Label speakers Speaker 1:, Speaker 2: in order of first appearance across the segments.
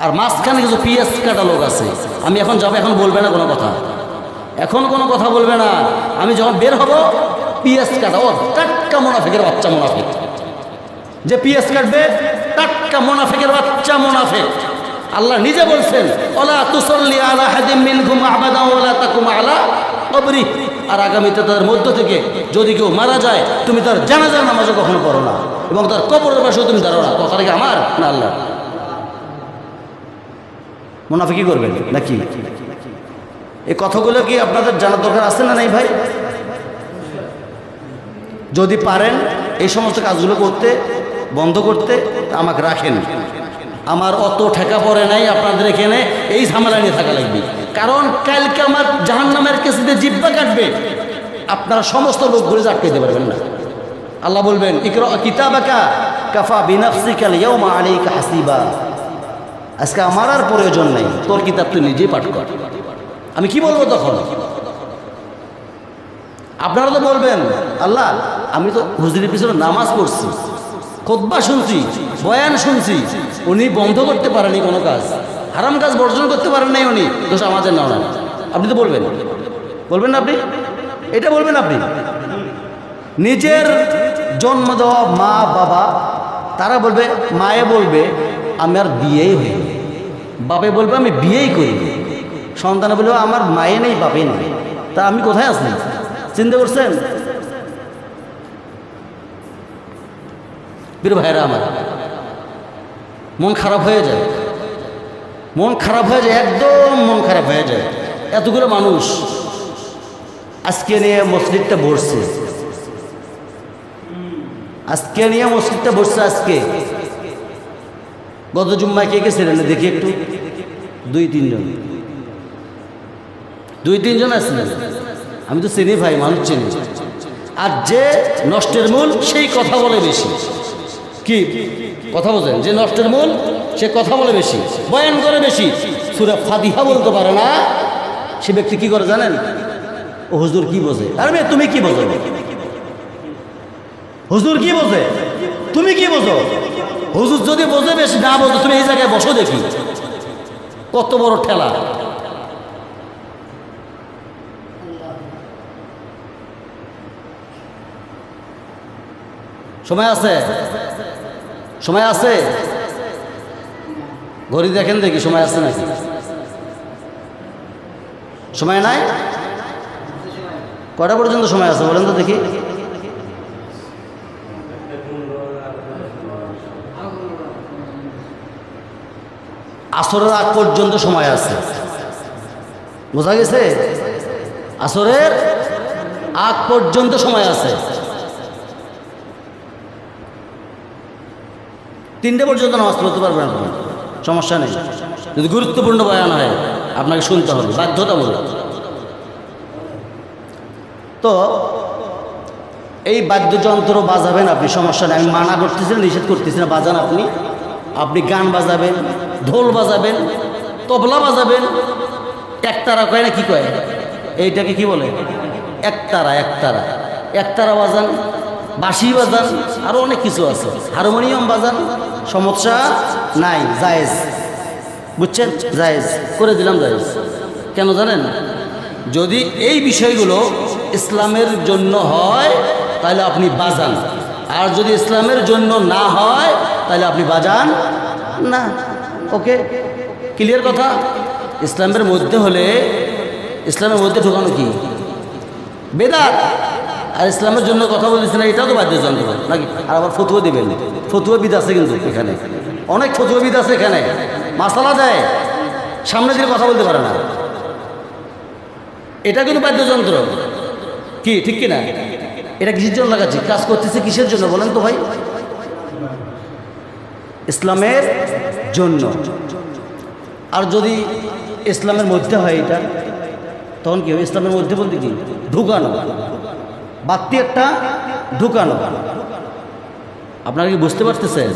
Speaker 1: আর মাঝখানে কিছু পিএস কাটা লোক আছে। আমি এখন যাবো, এখন বলবে না কোনো কথা, এখন কোনো কথা বলবে না। আমি যখন বের হব পিএস কাটা, ও টাটকা মুনাফিকের বাচ্চা মুনাফিক, যে পিএস কাটবে টাটকা মুনাফিকের বাচ্চা মুনাফিক। আল্লাহ নিজে বলছেন ওলা তুসল্লি আলা হাদিম মিনহুম আবাদা ওয়ালা তাকুম আলা কবরি। আর আগামীতে তাদের মধ্য থেকে যদি কেউ মারা যায় তুমি তার জানাজার নামাজও কখনো পড়ো না, এবং তার কবরের পাশেও তুমি দাঁড়াও না। কথাটা কি আমার না আল্লাহ? মুনাফিকি করবেন নাকি? এই কথাগুলো কি আপনাদের জানার দরকার আছে না নাই ভাই? যদি পারেন এই সমস্ত কাজগুলো করতে, বন্ধ করতে, আমাকে রাখেন। আমার অত ঠেকা পড়ে নাই আপনাদের এখানে এই ঝামেলা নিয়ে থাকা লাগবে। কারণ কালকে আমার জাহান্নামের কেসিতে জিব্বা কাটবে, আপনারা সমস্ত লোক ঘুরে আটকাইতে পারবেন না। আল্লাহ বলবেন ইকরা কিতাবাকা কাফা বিনাফসিকাল ইয়াউমা আলাইকা হাসিবা। আজকে আমার আর প্রয়োজন নেই, তোর কিতাব তুই নিজেই পাঠ কর। আমি কি বলবো তখন? আপনারা তো বলবেন আল্লাহ আমি তো হুজুরের পিছনে নামাজ পড়ছি, খুতবা শুনছি, বয়ান শুনছি, উনি বন্ধ করতে পারেনি কোনো কাজ, হারাম কাজ বর্জন করতে পারেন নাই উনি, দোষ আমাদের না। আপনি তো বলবেন, বলবেন না আপনি? এটা বলবেন আপনি? নিজের জন্ম দেওয়া মা বাবা, তারা বলবে, মায়ে বলবে আমি আর বিয়েই হই, বাপে বলবে আমি বিয়েই করি, সন্তানে বলবে আমার মায়ে নেই বাপে নেই। তা আমি কোথায় আসি? চিন্তা করছেন? বীর ভাইরা আমার, মন খারাপ হয়ে যায়, মন খারাপ হয়ে যায়, একদম মন খারাপ হয়ে যায়। এতগুলো মানুষ আজকে নিয়ে মসজিদটা বসছে, আজকে নিয়ে মসজিদটা বসছে। আজকে গত জুম্মায় কে কে ছিলেন দেখি একটু? দুই তিনজন আসছিলেন। আমি তো চিনি ভাই, মানুষ চিনি। আর যে নষ্টের মূল সেই কথা বলে বেশি। কি কথা বোঝেন? যে নষ্টের মূল সে কথা বলে বেশি, বয়ান করে বেশি, সূরা ফাতিহা বলতে পারে না, সে ব্যক্তি কি করে জানেন? ও হুজুর কি বোঝে? আরে মেয়ে তুমি কি বোঝো? হুজুর কি বোঝে? তুমি কি বোঝো? হুজুর যদি বোঝে বেশি, না বোঝো তুমি এই জায়গায় বসো দেখি, কত বড় ঠেলা। সময় আছে? সময় আছে? ঘড়ি দেখেন দেখি সময় আছে নাকি? সময় নাই? কটা পর্যন্ত সময় আছে বলেন তো দেখি? আসরের আগ পর্যন্ত সময় আছে, বোঝা গেছে? আসরের আগ পর্যন্ত সময় আছে। 3টে পর্যন্ত নামাজ পড়তে পারবেন আপনি, সমস্যা নেই। যদি গুরুত্বপূর্ণ বয়ান হয় আপনাকে শুনতে হবে, বাধ্যতামূলক। তো এই বাদ্যযন্ত্র বাজাবেন আপনি, সমস্যা নেই, আমি মানা করতেছি না, নিষেধ করতেছি না, বাজান আপনি। আপনি গান বাজাবেন, ঢোল বাজাবেন, তবলা বাজাবেন, একতারা কয় না কি কয়, এইটাকে কি বলে? একতারা। একতারা বাজান, বাঁশি বাজান, আরও অনেক কিছু আছে, হারমোনিয়াম বাজান, সমস্যা নাই, জায়েজ। বুঝছেন? জায়েজ করে দিলাম, জায়েজ। কেন জানেন? যদি এই বিষয়গুলো ইসলামের জন্য হয় তাহলে আপনি বাজান, আর যদি ইসলামের জন্য না হয় তাহলে আপনি বাজান না। ওকে, ক্লিয়ার কথা? ইসলামের মধ্যে হলে, ইসলামের মধ্যে ঢোকানো কি বেদাত, আর ইসলামের জন্য কথা বলতেছে না, এটাও তো বাদ্যযন্ত্র নাকি? আর আবার ফতুয়া দিবেন, ফতুয়াবিদ আছে কিন্তু এখানে, অনেক ফতুয়াবিদ আছে এখানে, মাসালা দেয়, সামনে দিয়ে কথা বলতে পারে না। এটা কিন্তু বাদ্যযন্ত্র, কি ঠিক কিনা? এটা কিসের জন্য লাগাচ্ছি, কাজ করতেছে কিসের জন্য বলেন তো ভাই? ইসলামের জন্য। আর যদি ইসলামের মধ্যে হয় এটা, তখন কি হবে? ইসলামের মধ্যে বলতে কি? ঢুকানো, বাড়তি একটা ঢুকানো। আপনারা কি বুঝতে পারতেছেন?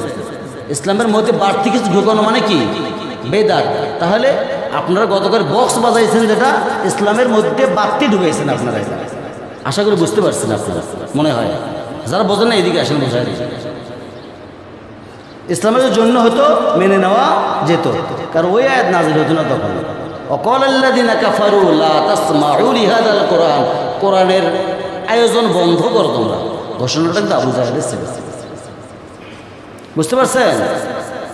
Speaker 1: ইসলামের মধ্যে বাড়তি কিছু ঢুকানো মানে কি? বেদাত। তাহলে আপনারা গতকাল বক্স বাজাইছেন, যেটা ইসলামের মধ্যে বাড়তি ঢুকাইছেন আপনারা। আশা করি বুঝতে পারছেন আপনারা, মনে হয়। যারা বোঝেন না এদিকে আসেন, বোঝায়। ইসলামের জন্য হয়তো মেনে নেওয়া যেত, কারণ ওই আয়াত নাজিল হতো না তখন। ওয়াকালাল্লাযিনা কাফারু লা তাসমাউ লিহাযাল কোরআন, কোরআনের আয়োজন বন্ধ করো তোমরা। ঘোষণাটা কিন্তু আবু জাহেলের ছিল, বুঝতে পারছেন?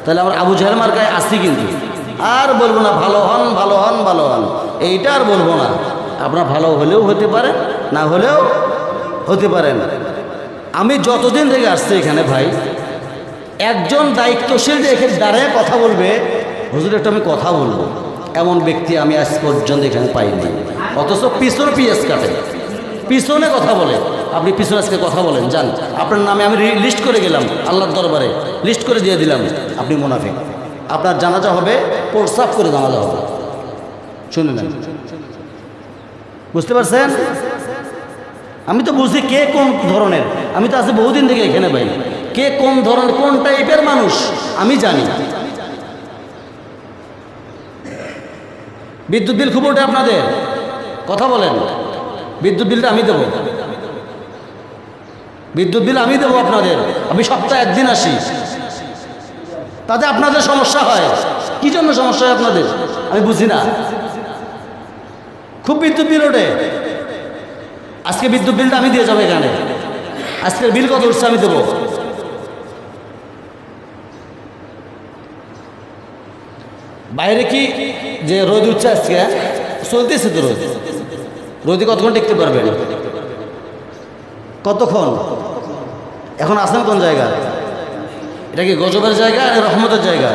Speaker 1: তাহলে আমার আবু জাহেল মার্কায় আসি কিন্তু আর বলবো না ভালো হন ভালো হন ভালো হন, এইটা আর বলবো না। আপনার ভালো হলেও হতে পারেন, না হলেও হতে পারেন। আমি যতদিন থেকে আসছি এখানে ভাই, একজন দায়িত্বশীল যে এখানে দাঁড়ায় কথা বলবে, হুজুর একটু আমি কথা বলবো, এমন ব্যক্তি আমি আজ পর্যন্ত এখানে পাইনি। অথচ পিছনে পিএস কাটে, পিছনে কথা বলে। আপনি পিছনে আজকে কথা বলেন, যান, আপনার নামে আমি লিস্ট করে গেলাম আল্লাহর দরবারে, লিস্ট করে দিয়ে দিলাম, আপনি মুনাফিক। আপনার জানাজা হবে, প্রস্তাব করে জানাজা হবে। শুনে নেন, বুঝতে পারছেন? আমি তো বুঝি কে কোন ধরনের, আমি তো আছি বহুদিন থেকে এখানে ভাই, কে কোন ধরনের কোন টাইপের মানুষ আমি জানি। বিদ্যুৎ বিল খুব ওঠে আপনাদের, কথা বলেন। বিদ্যুৎ বিলটা আমি দেবো, বিদ্যুৎ বিল আমি দেবো আপনাদের। আমি সপ্তাহে একদিন আসি, তাতে আপনাদের সমস্যা হয়। কি জন্য সমস্যা হয় আপনাদের আমি বুঝি না। খুব বিদ্যুৎ বিল ওঠে। আজকে বিদ্যুৎ বিলটা আমি দিয়ে যাবো এখানে। আজকের বিল কত উঠছে আমি দেবো। বাইরে কি যে রোদ উঠছে আজকে, চলতেছে তো রোদ, রোদে কতক্ষণ টিকতে পারবেন? কতক্ষণ? এখন আসেন কোন জায়গা? এটা কি গজবের জায়গা না রহমতের জায়গা?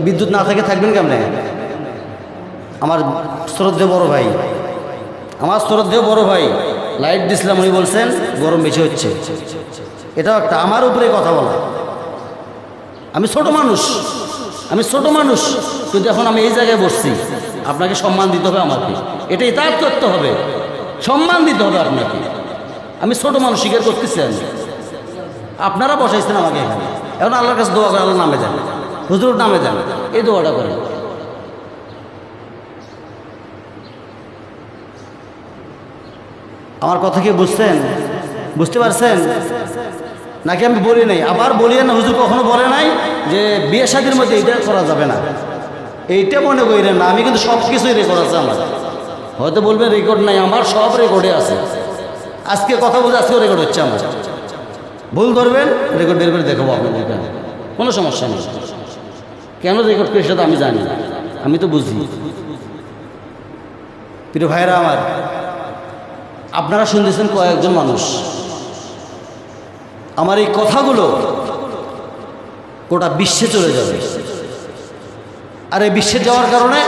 Speaker 1: বিদ্যুৎ না থাকে থাকবেন কেমনে? আমার শ্রদ্ধেয় বড় ভাই, আমার শ্রদ্ধেয় বড় ভাই লাইট দিছিলাম, উনি বলছেন গরম বেশি হচ্ছে। এটাও একটা আমার উপরে কথা বলা। আমি ছোট মানুষ, আমি ছোট মানুষ, কিন্তু এখন আমি এই জায়গায় বসছি। আপনাকে সম্মান দিতে হবে, আমাকে এটা ইতাআত করতে হবে, সম্মান দিতে হবে আপনাকে। আমি ছোট মানুষ, স্বীকার করতেছি আমি। আপনারা বসাইছেন আমাকে এখানে, এখন আল্লাহর কাছে দোয়া করে আল্লাহর নামে যান, হুজুরের নামে যান, এই দোয়াটা করে। আমার কথা কি বুঝছেন? বুঝতে পারছেন নাকি? আমি বলি নাই, আবার বলি না, হুজুর কখনো বলে নাই যে বিয়ে শাদীর মধ্যে এইটা করা যাবে না, এইটা মনে করেন না। আমি কিন্তু সব কিছুই রেকর্ড আছে আমার। হয়তো বলবেন রেকর্ড নাই, আমার সব রেকর্ডে আছে। আজকে কথা বলতে আজকেও রেকর্ড হচ্ছে আমার। ভুল ধরবেন, রেকর্ড বের করে দেখাবো আপনাদের, কোনো সমস্যা নেই। কেন রেকর্ড করে সেটা আমি জানি, আমি তো বুঝি। প্রিয় ভাইরা আমার, আপনারা শুনতেছেন কয়েকজন মানুষ, আমার এই কথাগুলো গোটা বিশ্বে চলে যাবে। আর এই বিশ্বে যাওয়ার কারণে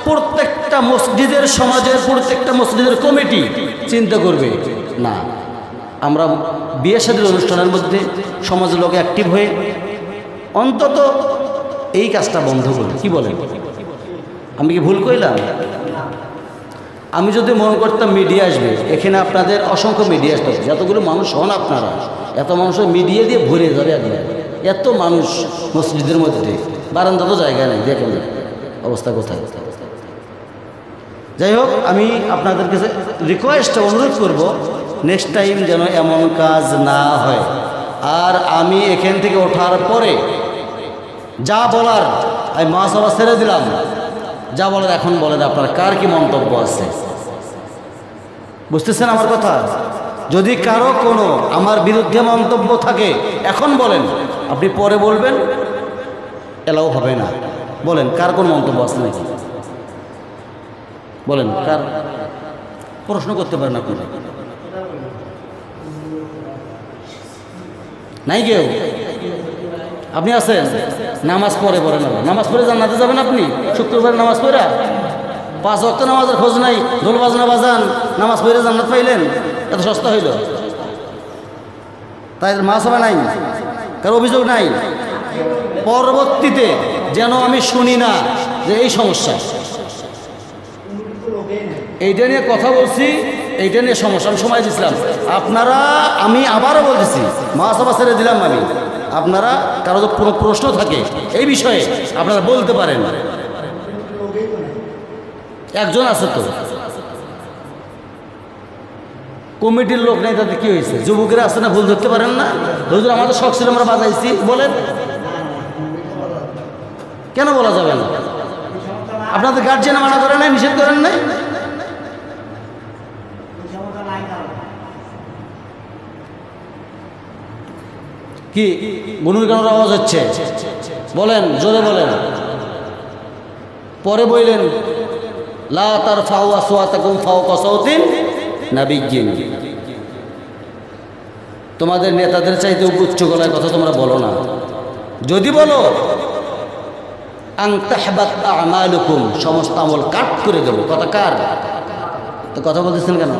Speaker 1: প্রত্যেকটা মসজিদের, সমাজের প্রত্যেকটা মসজিদের কমিটি চিন্তা করবে, না আমরা বিয়ে শাদীর অনুষ্ঠানের মধ্যে সমাজের লোক অ্যাক্টিভ হয়ে অন্তত এই কাজটা বন্ধ করি। কি বলেন? আমি কি ভুল কইলাম? আমি যদি মনে করতাম মিডিয়া আসবে এখানে, আপনাদের অসংখ্য মিডিয়া আসতে, যতগুলো মানুষ হন আপনারা, এত মানুষের মিডিয়া দিয়ে ভরে যাবে একবার। এত মানুষ মসজিদের মধ্যে, বারান্দা তো জায়গা নেই, দেখেন অবস্থা কোথায়। যাই হোক, আমি আপনাদের কাছে রিকোয়েস্ট, অনুরোধ করব, নেক্সট টাইম যেন এমন কাজ না হয়। আর আমি এখান থেকে ওঠার পরে যা বলার আমি মহাসভা ছেড়ে দিলাম, যা বলার এখন বলেন, আপনার কার কি মন্তব্য আছে? বুঝতেছেন আমার কথা? যদি কারো কোনো আমার বিরুদ্ধে মন্তব্য থাকে এখন বলেন, আপনি পরে বলবেন, এলাও হবে না। বলেন কার কোন মন্তব্য আছে নাকি? বলেন কার? প্রশ্ন করতে পারেন আপনারা? নাই কেউ? আপনি আছেন? নামাজ পড়ে পড়েন, নামাজ পড়ে জান্নাতে যাবেন আপনি? শুক্রবার নামাজ পড়া, 5 ওয়াক্ত নামাজের খোঁজ নাই, ঢোল বাজনা বাজান, নামাজ পড়ে জান্নাত পাইলেন? এত সস্তা হইল? তাই মহাসভা নাই, কারো অভিযোগ নাই। পরবর্তীতে যেন আমি শুনি না যে এই সমস্যা, এইটা নিয়ে কথা বলছি, এইটা নিয়ে সমস্যা, আমি সময় দিচ্ছিলাম আপনারা। আমি আবারও বলতেছি, মহাসভা ছেড়ে দিলাম আমি। আপনারা কারো যদি কোনো প্রশ্ন থাকে এই বিষয়ে আপনারা বলতে পারেন। একজন আছে তো, কমিটির লোক নেই, তাতে কি হয়েছে? যুবকেরা আছে না, ভুল ধরতে পারেন না? হুজুর আমাদের শখ ছিল, আমরা বাজাইছি, বলেন। কেন বলা যাবে না? আপনাদের গার্জিয়ান মানা করে নাই, নিষেধ করেন নাই? কি গুনুর আওয়াজ হচ্ছে? বলেন, জোরে বলেন। পরে বললেন লা তারফাউ আসওয়াতাকুম ফাওকা সাওতিন নাবিয়্যিন, তোমাদের নেতাদের চাইতে উচ্চ গলায় কথা তোমরা বলো না। যদি বলো আন তাহবাত আমালুকুম, সমস্ত আমল কাট করে দেবো। কথা কার? তো কথা বলতেছেন কেন?